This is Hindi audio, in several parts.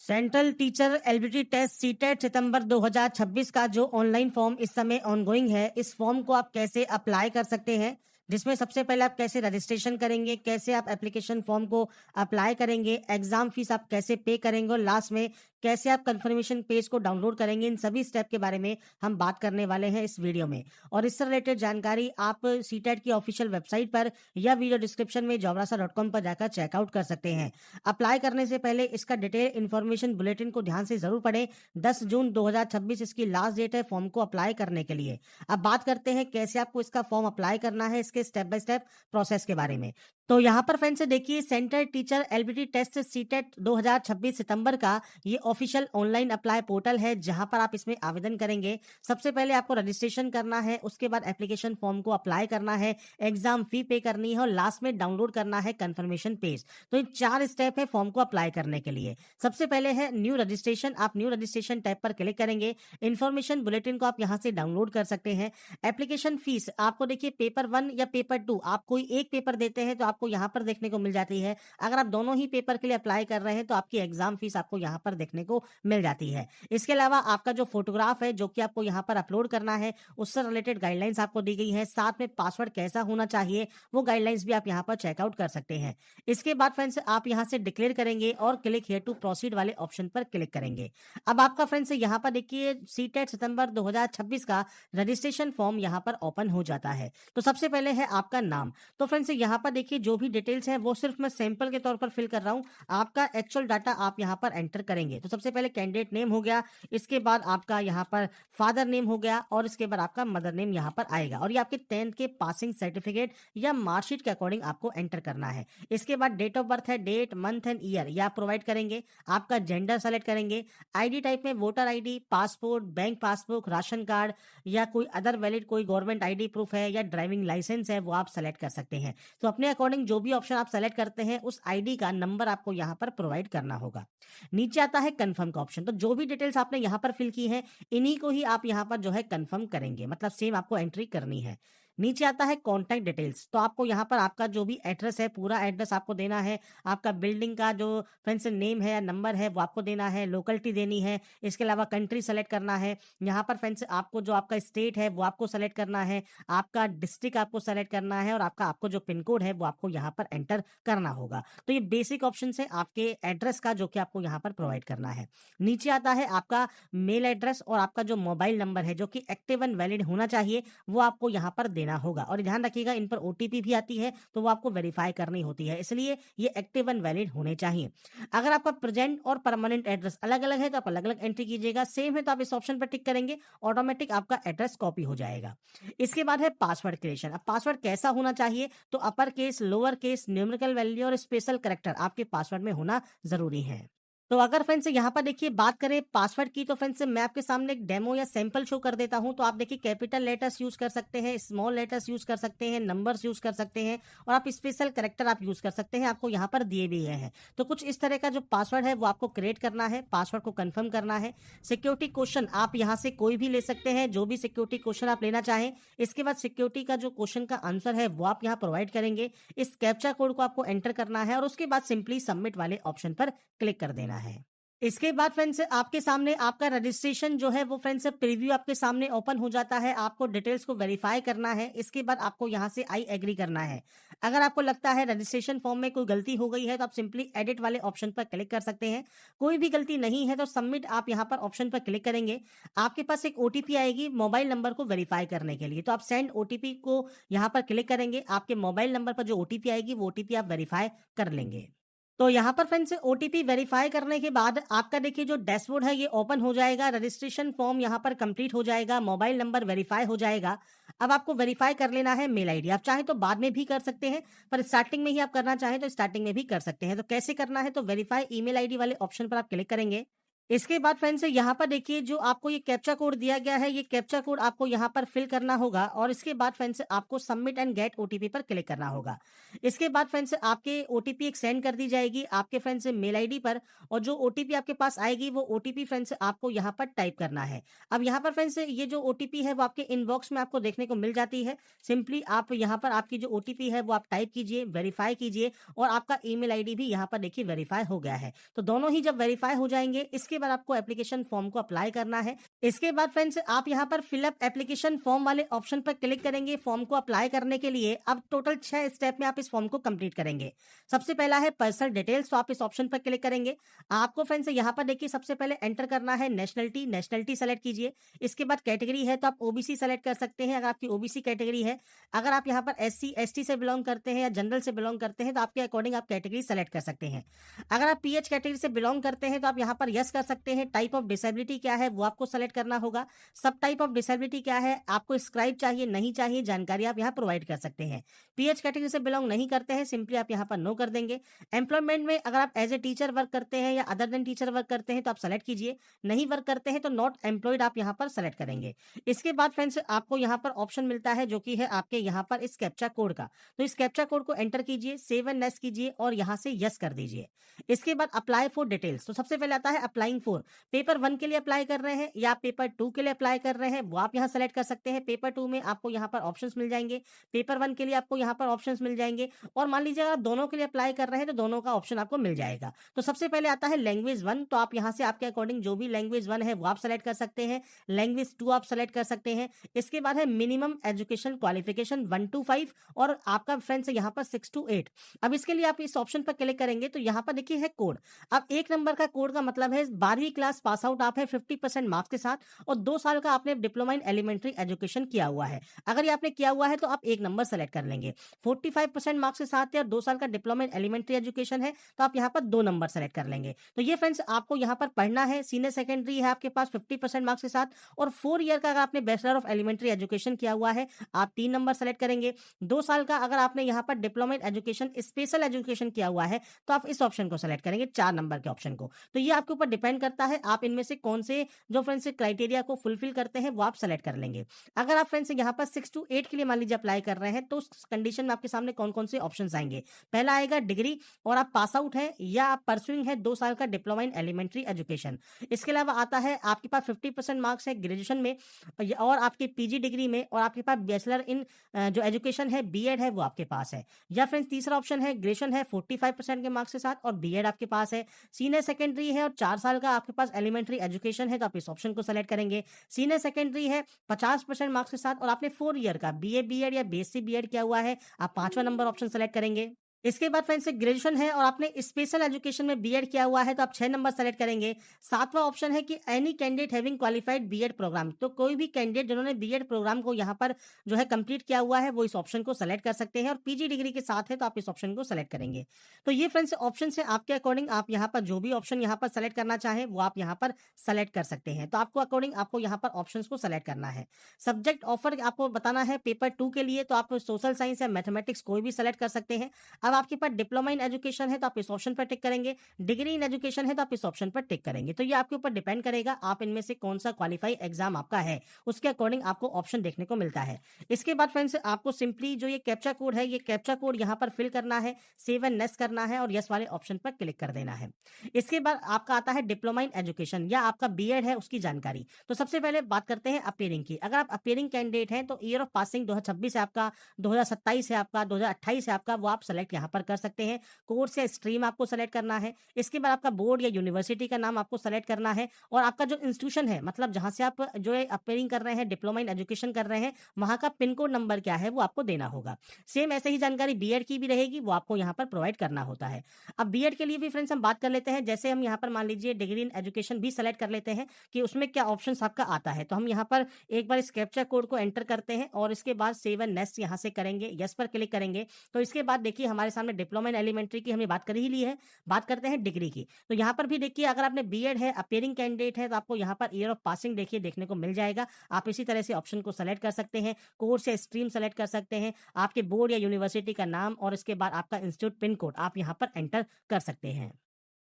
Central teacher eligibility test CTET सितंबर 2026 का जो ऑनलाइन फॉर्म इस समय ऑनगोइंग है, इस फॉर्म को आप कैसे अप्लाई कर सकते हैं, जिसमें सबसे पहले आप कैसे रजिस्ट्रेशन करेंगे, कैसे आप एप्लीकेशन फॉर्म को अप्लाई करेंगे, एग्जाम फीस आप कैसे पे करेंगे और लास्ट में कैसे आप कंफर्मेशन पेज को डाउनलोड करेंगे, इन सभी स्टेप के बारे में हम बात करने वाले हैं इस वीडियो में। और इससे रिलेटेड जानकारी आप सीटेट की ऑफिशियल वेबसाइट पर या वीडियो डिस्क्रिप्शन में jobrasa.com पर जाकर चेकआउट कर सकते हैं। अप्लाई करने से पहले इसका डिटेल इन्फॉर्मेशन बुलेटिन को ध्यान से जरूर पढ़ें। 10 जून 2026 इसकी लास्ट डेट है फॉर्म को अप्लाई करने के लिए। अब बात करते हैं कैसे आपको इसका फॉर्म अप्लाई करना है, इसके स्टेप बाय स्टेप प्रोसेस के बारे में। तो यहाँ पर फ्रेंड्स देखिए, central teacher eligibility test CTET 2026 सितंबर का ये ऑफिशियल ऑनलाइन अप्लाई पोर्टल है, जहां पर आप इसमें आवेदन करेंगे। सबसे पहले आपको रजिस्ट्रेशन करना है, उसके बाद एप्लीकेशन फॉर्म को अप्लाई करना है, एग्जाम फी पे करनी है और लास्ट में डाउनलोड करना है कंफर्मेशन पेज। तो ये 4 स्टेप है फॉर्म को अप्लाई करने के लिए। सबसे पहले है न्यू रजिस्ट्रेशन। आप न्यू रजिस्ट्रेशन टैब पर क्लिक करेंगे। इन्फॉर्मेशन बुलेटिन को आप यहां से डाउनलोड कर सकते हैं। एप्लीकेशन फीस आपको देखिए पेपर 1 या पेपर 2, आप कोई एक पेपर देते हैं तो आपको यहाँ पर देखने को मिल जाती है। अगर आप दोनों ही पेपर के लिए अप्लाई कर रहे हैं तो आपकी एग्जाम फीस आपको यहाँ पर देखने को मिल जाती है। इसके अलावा आपका जो फोटोग्राफ है जो कि आपको यहाँ पर अपलोड करना है, उससे रिलेटेड गाइडलाइंस आपको दी गई है। साथ में पासवर्ड कैसा होना चाहिए वो गाइडलाइंस भी आप यहाँ पर चेकआउट कर सकते हैं। इसके बाद फ्रेंड्स आप यहाँ से डिक्लेयर करेंगे और क्लिक हियर टू प्रोसीड वाले ऑप्शन पर क्लिक करेंगे। अब आपका फ्रेंड्स यहाँ पर देखिए सीटेट सितंबर 2026 का रजिस्ट्रेशन फॉर्म यहाँ पर ओपन हो जाता है। तो सबसे पहले है आपका नाम। तो फ्रेंड्स यहाँ पर देखिए जो भी डिटेल्स है वो सिर्फ मैं सैंपल के तौर पर फिल कर रहा हूँ, आपका एक्चुअल डाटा आप यहाँ पर एंटर करेंगे। तो सबसे पहले कैंडिडेट नेम हो गया, इसके बाद आपका यहाँ पर फादर नेम हो गया और इसके बाद आपका मदर नेम यहाँ पर आएगा और ये आपके 10th के पासिंग सर्टिफिकेट या मार्कशीट के अकॉर्डिंग आपको एंटर करना है। इसके बाद डेट ऑफ बर्थ है, डेट, मंथ एंड ईयर ये आप प्रोवाइड करेंगे। आपका जेंडर सेलेक्ट करेंगे। आईडी टाइप में voter ID, passport, bank passbook, ration card या कोई अदर वैलिड कोई गवर्नमेंट आईडी प्रूफ है या ड्राइविंग लाइसेंस है वो आप सेलेक्ट कर सकते हैं। तो अपने अकॉर्डिंग जो भी ऑप्शन आप सेलेक्ट करते हैं उस आईडी का नंबर आपको यहाँ पर प्रोवाइड करना होगा। नीचे आता है कंफर्म का ऑप्शन। तो जो भी डिटेल्स आपने यहाँ पर फिल की है इन्हीं को ही आप यहाँ पर जो है कंफर्म करेंगे, मतलब सेम आपको एंट्री करनी है। नीचे आता है कॉन्टैक्ट डिटेल्स। तो आपको यहाँ पर आपका जो भी एड्रेस है पूरा एड्रेस आपको देना है। आपका बिल्डिंग का जो फ्रेंड्स नेम है या नंबर है वो आपको देना है, लोकेलिटी देनी है। इसके अलावा कंट्री सेलेक्ट करना है। यहाँ पर फ्रेंड्स आपको जो आपका स्टेट है वो आपको सेलेक्ट करना है, आपका डिस्ट्रिक्ट आपको सेलेक्ट करना है और आपको जो पिन कोड है वो आपको यहाँ पर एंटर करना होगा। तो ये बेसिक ऑप्शन है आपके एड्रेस का जो कि आपको यहाँ पर प्रोवाइड करना है। नीचे आता है आपका मेल एड्रेस और आपका जो मोबाइल नंबर है जो कि एक्टिव एंड वैलिड होना चाहिए वो आपको यहाँ पर देना होगा। और ध्यान रखिएगा इन पर ओटीपी भी आती है तो वो आपको वेरीफाई करनी होती है, इसलिए ये एक्टिव एंड वैलिड होने चाहिए। अगर आपका प्रेजेंट और परमानेंट एड्रेस अलग अलग है तो आप अलग अलग एंट्री कीजिएगा। सेम है तो आप इस ऑप्शन पर टिक करेंगे, ऑटोमेटिक आपका एड्रेस कॉपी हो जाएगा। इसके बाद है पासवर्ड क्रिएशन। अब पासवर्ड कैसा होना चाहिए, तो upper case, lower case, numerical value और स्पेशल कैरेक्टर आपके पासवर्ड में होना जरूरी है। तो अगर फ्रेंड्स यहाँ पर देखिए बात करें पासवर्ड की, तो फ्रेंड्स मैं आपके सामने एक डेमो या सैंपल शो कर देता हूं। तो आप देखिए कैपिटल लेटर्स यूज कर सकते हैं, स्मॉल लेटर्स यूज कर सकते हैं, नंबर्स यूज कर सकते हैं और आप स्पेशल कैरेक्टर आप यूज कर सकते हैं, आपको यहाँ पर दिए भी गए हैं। तो कुछ इस तरह का जो पासवर्ड है वो आपको क्रिएट करना है, पासवर्ड को कंफर्म करना है। सिक्योरिटी क्वेश्चन आप यहाँ से कोई भी ले सकते हैं, जो भी सिक्योरिटी क्वेश्चन आप लेना चाहें। इसके बाद सिक्योरिटी का जो क्वेश्चन का आंसर है वो आप यहाँ प्रोवाइड करेंगे। इस कैप्चा कोड को आपको एंटर करना है और उसके बाद सिंपली सबमिट वाले ऑप्शन पर क्लिक कर देना है। इसके बाद फ्रेंड्स आपके सामने आपका रजिस्ट्रेशन जो है वो फ्रेंड्स प्रीव्यू आपके सामने ओपन हो जाता है। आपको डिटेल्स को वेरीफाई करना है। इसके बाद आपको यहाँ से आई एग्री करना है। अगर आपको लगता है रजिस्ट्रेशन फॉर्म में कोई गलती हो गई है तो आप सिंपली एडिट वाले ऑप्शन पर क्लिक कर सकते हैं। कोई भी गलती नहीं है तो सबमिट आप यहाँ पर ऑप्शन पर क्लिक करेंगे। आपके पास एक ओटीपी आएगी मोबाइल नंबर को वेरीफाई करने के लिए, तो आप सेंड ओटीपी को यहाँ पर क्लिक करेंगे। आपके मोबाइल नंबर पर जो ओटीपी आएगी वो ओटीपी आप वेरीफाई कर लेंगे। तो यहाँ पर फ्रेंड्स ओटीपी वेरीफाई करने के बाद आपका देखिए जो डैशबोर्ड है ये ओपन हो जाएगा। रजिस्ट्रेशन फॉर्म यहाँ पर कंप्लीट हो जाएगा, मोबाइल नंबर वेरीफाई हो जाएगा। अब आपको वेरीफाई कर लेना है मेल आईडी। आप चाहे तो बाद में भी कर सकते हैं, पर स्टार्टिंग में ही आप करना चाहें तो स्टार्टिंग में भी कर सकते हैं। तो कैसे करना है, तो वेरीफाई ईमेल आईडी वाले ऑप्शन पर आप क्लिक करेंगे। इसके बाद फ्रेंड्स यहाँ पर देखिए जो आपको ये कैप्चा कोड दिया गया है, ये कैप्चा कोड आपको यहाँ पर फिल करना होगा और इसके बाद फ्रेंड्स आपको सबमिट एंड गेट ओटीपी पर क्लिक करना होगा। इसके बाद फ्रेंड्स आपके ओटीपी एक सेंड कर दी जाएगी आपके फ्रेंड्स मेल आईडी पर और जो ओटीपी आपके पास आएगी वो ओटीपी फ्रेंड्स आपको यहाँ पर टाइप करना है। अब यहाँ पर फ्रेंड्स ये जो ओटीपी है वो आपके इनबॉक्स में आपको देखने को मिल जाती है। सिंपली आप यहाँ पर आपकी जो ओटीपी है वो आप टाइप कीजिए, वेरीफाई कीजिए और आपका ईमेल आईडी भी यहाँ पर देखिए वेरीफाई हो गया है। तो दोनों ही जब वेरीफाई हो जाएंगे इसके बाद आपको एप्लीकेशन फॉर्म को अप्लाई करना है। इसके बाद फ्रेंड्स आप यहाँ पर फिलअप एप्लीकेशन फॉर्म वाले ऑप्शन पर क्लिक करेंगे फॉर्म को अप्लाई करने के लिए। अब टोटल 6 स्टेप में आप इस फॉर्म को कंप्लीट करेंगे। सबसे पहला है पर्सनल डिटेल्स, तो आप इस ऑप्शन पर क्लिक करेंगे। आपको फ्रेंड्स यहाँ पर देखिए सबसे पहले एंटर करना है नेशनलिटी, नेशनलिटी सेलेक्ट कीजिए। इसके बाद कैटेगरी है तो आप ओबीसी सेलेक्ट कर सकते हैं अगर आपकी ओबीसी कैटेगरी है। अगर आप यहाँ पर एससी एसटी से बिलोंग करते हैं या जनरल से बिलोंग करते हैं तो आपके अकॉर्डिंग आप कैटेगरी सेलेक्ट कर सकते हैं। अगर आप पीएच कैटेगरी से बिलोंग करते हैं तो आप यहाँ पर यस कर सकते हैं। टाइप ऑफ डिसेबिलिटी क्या है वो आपको सेलेक्ट करना होगा। सब टाइप ऑफ डिसेबिलिटी क्या है, आपको स्क्राइब चाहिए नहीं चाहिए, जानकारी आप यहाँ प्रोवाइड कर सकते हैं। पीएच कैटेगरी से बिलोंग नहीं करते हैं, सिंपली आप यहाँ पर नो कर देंगे। एम्प्लॉयमेंट में अगर आप एज ए टीचर वर्क करते हैं या अदर देन टीचर वर्क करते हैं तो आप सेलेक्ट कीजिए। नहीं वर्क करते हैं तो नॉट एम्प्लॉयड आप यहाँ पर सेलेक्ट करेंगे। इसके बाद फ्रेंड्स आपको यहाँ पर ऑप्शन मिलता है जो कि है आपके यहाँ पर इस कैप्चा कोड का। तो इस कैप्चा कोड को एंटर कीजिए, सेव एंड नेक्स्ट कीजिए और यहाँ से यस कर दीजिए। इसके बाद अप्लाई फॉर डिटेल्स, तो सबसे पहले आता है अप्लाइंग फॉर। पेपर 1 के लिए अप्लाई कर रहे हैं या पेपर 2 के लिए अप्लाई कर रहे हैं वो आप यहाँ सेलेक्ट कर सकते हैं। पेपर 2 में आपको यहाँ पर ऑप्शंस मिल जाएंगे, पेपर 1 के लिए आपको यहाँ पर ऑप्शंस मिल जाएंगे और मान लीजिए अगर दोनों के लिए अप्लाई कर रहे हैं तो दोनों का ऑप्शन आपको मिल जाएगा। तो सबसे पहले आता है लैंग्वेज 1, तो आप यहाँ से आपके अकॉर्डिंग जो भी लैंग्वेज 1 है वो आप सेलेक्ट कर सकते हैं। लैंग्वेज 2 आप सेलेक्ट कर सकते हैं। इसके बाद है मिनिमम एजुकेशन क्वालिफिकेशन 1 to 5 और आपका फ्रेंड्स यहाँ पर 6 to 8। अब इसके लिए आप इस ऑप्शन पर क्लिक करेंगे तो यहाँ पर देखिए है कोड। अब 1 नंबर का कोड का मतलब है 12वीं क्लास पास आउट आप है 50% मार्क्स के साथ और 2 साल का आपने डिप्लोमा इन एलिमेंट्री एजुकेशन किया हुआ है। अगर ये आपने किया हुआ है तो आप 1 नंबर सेलेक्ट कर लेंगे। 45% मार्क्स के साथ है और 2 साल का डिप्लोमा इन एलिमेंट्री एजुकेशन है तो आप यहाँ पर 2 नंबर सेलेक्ट कर लेंगे। तो ये फ्रेंड्स आपको यहाँ पर पढ़ना है। सीनियर सेकेंडरी है आपके पास 50% मार्क्स के साथ और 4 ईयर का अगर आपने बैचलर ऑफ एलिमेंट्री एजुकेशन किया हुआ है आप 3 नंबर सेलेक्ट करेंगे। 2 साल का अगर आपने यहाँ पर diploma in education special education किया हुआ है तो आप इस ऑप्शन को सेलेक्ट करेंगे, 4 नंबर के ऑप्शन को। तो ये आपके ऊपर डिपेंड करता है आप इनमें से कौन से जो फ्रेंड्स क्राइटेरिया को फुलफिल करते हैं वो आप सेलेक्ट कर लेंगे। अगर आप फ्रेंड्स यहाँ पर 6 to 8 के लिए मान लीजिए अप्लाई कर रहे हैं तो उस कंडीशन में आपके सामने कौन कौन से ऑप्शन आएंगे। पहला आएगा डिग्री और आप पास आउट है या आप परसुइंग है 2 साल का डिप्लोमा इन एलिमेंट्री एजुकेशन। इसके अलावा आता है आपके पास 50% मार्क्स है ग्रेजुएशन में और आपके पीजी डिग्री में और आपके पास बैचलर इन जो एजुकेशन है बीएड है वो आपके पास है। या फ्रेंड्स तीसरा ऑप्शन है ग्रेजुएशन है 45% के मार्क्स के साथ और बीएड आपके पास है। सीनियर सेकेंडरी है और 4 साल का आपके पास एलिमेंट्री एजुकेशन है तो आप इस ऑप्शन को सेलेक्ट करेंगे। सीनियर सेकेंडरी है 50% मार्क्स के साथ और आपने 4 ईयर का बीए बीएड या बीएससी बीएड किया हुआ है आप 5वां नंबर ऑप्शन सेलेक्ट करेंगे। इसके बाद फ्रेंड्स ग्रेजुएशन है और आपने स्पेशल एजुकेशन में बीएड किया हुआ है तो आप 6 नंबर सेलेक्ट करेंगे। 7वां ऑप्शन है कि any candidate having qualified BEd programme, तो कोई भी कैंडिडेट जिन्होंने बीएड प्रोग्राम को यहाँ पर जो है कंप्लीट किया हुआ है वो इस ऑप्शन को सेलेक्ट कर सकते हैं और पीजी डिग्री के साथ है तो आप इस ऑप्शन को सेलेक्ट करेंगे। तो ये फ्रेंड्स ऑप्शन है आपके अकॉर्डिंग आप यहाँ पर जो भी ऑप्शन यहाँ पर सेलेक्ट करना चाहें वो आप यहाँ पर सेलेक्ट कर सकते हैं। तो आपको अकॉर्डिंग आपको यहाँ पर ऑप्शन को सेलेक्ट करना है। सब्जेक्ट ऑफर आपको बताना है पेपर 2 के लिए तो आप सोशल साइंस या मैथमेटिक्स कोई भी सेलेक्ट कर सकते हैं। अब आपके पास डिप्लोमा इन एजुकेशन है तो आप इस ऑप्शन पर टिक करेंगे। डिग्री इन एजुकेशन है तो आप इस ऑप्शन पर टिक करेंगे। तो ये आपके ऊपर डिपेंड करेगा आप इनमें से कौन सा क्वालिफाई एग्जाम आपका है उसके अकॉर्डिंग आपको ऑप्शन देखने को मिलता है। इसके बाद फ्रेंड्स आपको सिंपली जो ये कैप्चा कोड है ये कैप्चा कोड यहाँ पर फिल करना है, सेव एंड नेक्स्ट करना है और यस वाले ऑप्शन पर क्लिक कर देना है। इसके बाद आपका आता है डिप्लोमा इन एजुकेशन या आपका बीएड है उसकी जानकारी। तो सबसे पहले बात करते हैं अपेयरिंग की। अगर आप अपेयरिंग कैंडिडेट हैं तो ईयर ऑफ पासिंग 2026 है आपका, 2027 है आपका, 2028 है आपका, वो आप सेलेक्ट यहाँ पर कर सकते हैं। कोर्स या स्ट्रीम आपको सेलेक्ट करना है। इसके बाद आपका बोर्ड या यूनिवर्सिटी का नाम आपको सेलेक्ट करना है और आपका जो इंस्टीट्यूशन है मतलब जहां से आप जो है अपेयरिंग कर रहे हैं डिप्लोमा इन एजुकेशन कर रहे हैं वहां का पिन कोड नंबर क्या है वो आपको देना होगा। सेम ऐसे ही जानकारी बीएड की भी रहेगी वो आपको यहाँ पर प्रोवाइड करना होता है। अब बीएड के लिए भी फ्रेंड्स हम बात कर लेते हैं। जैसे हम यहाँ पर मान लीजिए डिग्री इन एजुकेशन भी सेलेक्ट कर लेते हैं कि उसमें क्या ऑप्शन आपका आता है। तो हम यहाँ पर एक बार इस कैप्चा कोड को एंटर करते हैं और इसके बाद सेव एंड नेक्स्ट यहाँ से करेंगे, यस पर क्लिक करेंगे। तो इसके बाद देखिए हमारे सामने डिप्लोमा इन एलिमेंट्री की हमने बात कर ही ली है। बात करते हैं डिग्री की। तो यहाँ पर भी देखिए अगर आपने बीएड है अपेयरिंग कैंडिडेट है तो आपको यहाँ पर ईयर ऑफ पासिंग देखिए देखने को मिल जाएगा। आप इसी तरह से ऑप्शन को सेलेक्ट कर सकते हैं, कोर्स या स्ट्रीम सेलेक्ट कर सकते हैं, आपके बोर्ड या यूनिवर्सिटी का नाम और इसके बाद आपका इंस्टीट्यूट पिन कोड आप यहाँ पर एंटर कर सकते हैं।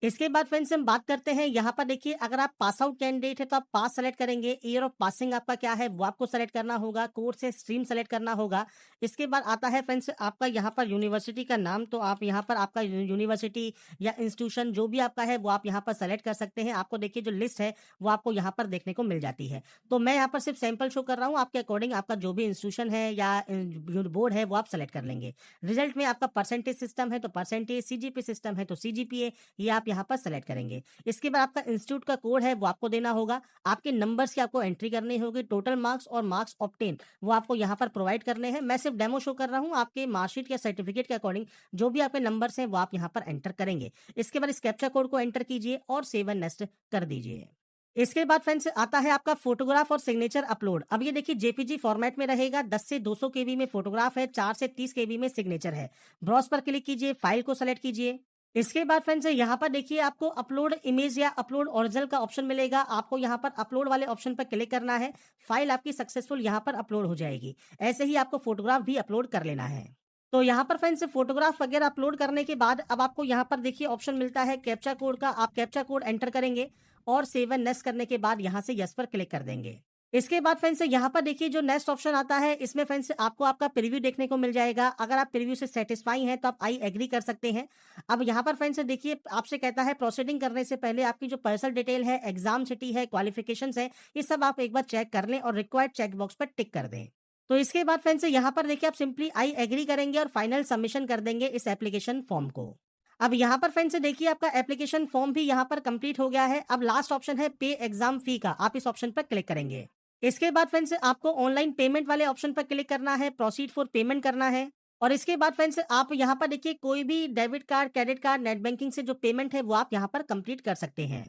इसके बाद फ्रेंड्स हम बात करते हैं यहाँ पर देखिए अगर आप पास आउट कैंडिडेट है तो आप पास सेलेक्ट करेंगे, ईयर ऑफ पासिंग आपका क्या है वो आपको सेलेक्ट करना होगा, कोर्स से स्ट्रीम सेलेक्ट करना होगा। इसके बाद आता है फ्रेंड्स आपका यहाँ पर यूनिवर्सिटी का नाम, तो आप यहाँ पर आपका यूनिवर्सिटी या इंस्टीट्यूशन जो भी आपका है वो आप यहाँ पर सेलेक्ट कर सकते हैं। आपको देखिए जो लिस्ट है वो आपको यहाँ पर देखने को मिल जाती है। तो मैं यहाँ पर सिर्फ सैंपल शो कर रहा हूँ, आपके अकॉर्डिंग आपका जो भी इंस्टीट्यूशन है या बोर्ड है वो आप सेलेक्ट कर लेंगे। रिजल्ट में आपका परसेंटेज सिस्टम है तो परसेंटेज, सीजीपी सिस्टम है तो सीजीपीए, ये आप यहाँ पर सेलेक्ट करेंगे। इसके बाद आपका इंस्टीट्यूट का कोड है वो आपको देना होगा, आपके नंबर्स की आपको एंट्री करनी होगी, टोटल मार्क्स और मार्क्स ऑब्टेन वो आपको यहाँ पर प्रोवाइड करने हैं। मैं सिर्फ डेमो शो कर रहा हूँ, आपके मार्कशीट या सर्टिफिकेट के अकॉर्डिंग जो भी आपके नंबर्स हैं वो आप यहाँ पर एंटर करेंगे। इसके बाद इस कैप्चा कोड को एंटर कीजिए और सेव एंड नेक्स्ट कर दीजिए। इसके बाद फ्रेंड्स आता है आपका फोटोग्राफ और सिग्नेचर अपलोड। अब ये देखिए जेपीजी फॉर्मेट में रहेगा, 10 से 200 केबी में फोटोग्राफ है, 4 से 30 केबी में सिग्नेचर है। ब्राउज पर क्लिक कीजिए, फाइल को सेलेक्ट कीजिए। इसके बाद फ्रेंड्स यहाँ पर देखिए आपको अपलोड इमेज या अपलोड ओरिजिनल का ऑप्शन मिलेगा, आपको यहाँ पर अपलोड वाले ऑप्शन पर क्लिक करना है। फाइल आपकी सक्सेसफुल यहाँ पर अपलोड हो जाएगी। ऐसे ही आपको फोटोग्राफ भी अपलोड कर लेना है। तो यहाँ पर फ्रेंड्स फोटोग्राफ वगैरह अपलोड करने के बाद अब आपको यहाँ पर देखिए ऑप्शन मिलता है कैप्चा कोड का, आप कैप्चा कोड एंटर करेंगे और सेव एंड नेक्स्ट करने के बाद यहाँ से यस पर क्लिक कर देंगे। इसके बाद फ्रेंड्स यहाँ पर देखिए जो नेक्स्ट ऑप्शन आता है इसमें फ्रेंड्स आपको आपका प्रीव्यू देखने को मिल जाएगा। अगर आप प्रीव्यू से सेटिस्फाई हैं तो आप आई एग्री कर सकते हैं। अब यहाँ पर फ्रेंड्स देखिए आपसे कहता है प्रोसीडिंग करने से पहले आपकी जो पर्सनल डिटेल है, एग्जाम सिटी है, क्वालिफिकेशंस है, ये सब आप एक बार चेक कर लें और रिक्वायर्ड चेक बॉक्स पर टिक कर दें। तो इसके बाद फ्रेंड्स यहाँ पर देखिए आप सिंपली आई एग्री करेंगे और फाइनल सबमिशन कर देंगे इस एप्लीकेशन फॉर्म को। अब यहाँ पर फ्रेंड्स देखिए आपका एप्लीकेशन फॉर्म भी यहाँ पर कंप्लीट हो गया है। अब लास्ट ऑप्शन है पे एग्जाम फी का, आप इस ऑप्शन पर क्लिक करेंगे। इसके बाद फ्रेंड्स आपको ऑनलाइन पेमेंट वाले ऑप्शन पर क्लिक करना है, प्रोसीड फॉर पेमेंट करना है। और इसके बाद फ्रेंड्स आप यहाँ पर देखिए कोई भी debit card, credit card, net banking से जो पेमेंट है वो आप यहाँ पर कंप्लीट कर सकते हैं।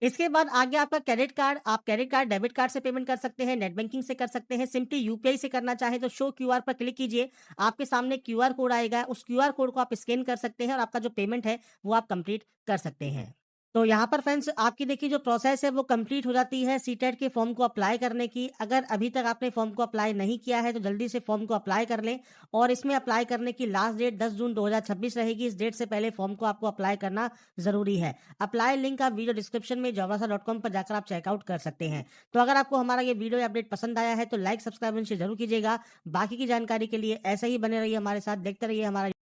इसके बाद आगे आपका क्रेडिट कार्ड, आप क्रेडिट कार्ड, डेबिट कार्ड से पेमेंट कर सकते हैं, नेट बैंकिंग से कर सकते हैं, सिंपली यूपीआई से करना चाहे तो शो क्यूआर पर क्लिक कीजिए। आपके सामने क्यूआर कोड आएगा, उस क्यूआर कोड को आप स्कैन कर सकते हैं और आपका जो पेमेंट है वो आप कंप्लीट कर सकते हैं। तो यहाँ पर फ्रेंड्स आपकी देखिए जो प्रोसेस है वो कंप्लीट हो जाती है सीटेट के फॉर्म को अप्लाई करने की। अगर अभी तक आपने फॉर्म को अप्लाई नहीं किया है तो जल्दी से फॉर्म को अप्लाई कर लें और इसमें अप्लाई करने की लास्ट डेट 10 जून 2026 रहेगी। इस डेट से पहले फॉर्म को आपको अप्लाई करना जरूरी है। अप्लाई लिंक आप वीडियो डिस्क्रिप्शन में jobasa.com पर जाकर आप चेकआउट कर सकते हैं। तो अगर आपको हमारा ये वीडियो अपडेट पसंद आया है तो लाइक, सब्सक्राइब जरूर कीजिएगा। बाकी की जानकारी के लिए ऐसे ही बने रहिए हमारे साथ, देखते रहिए हमारा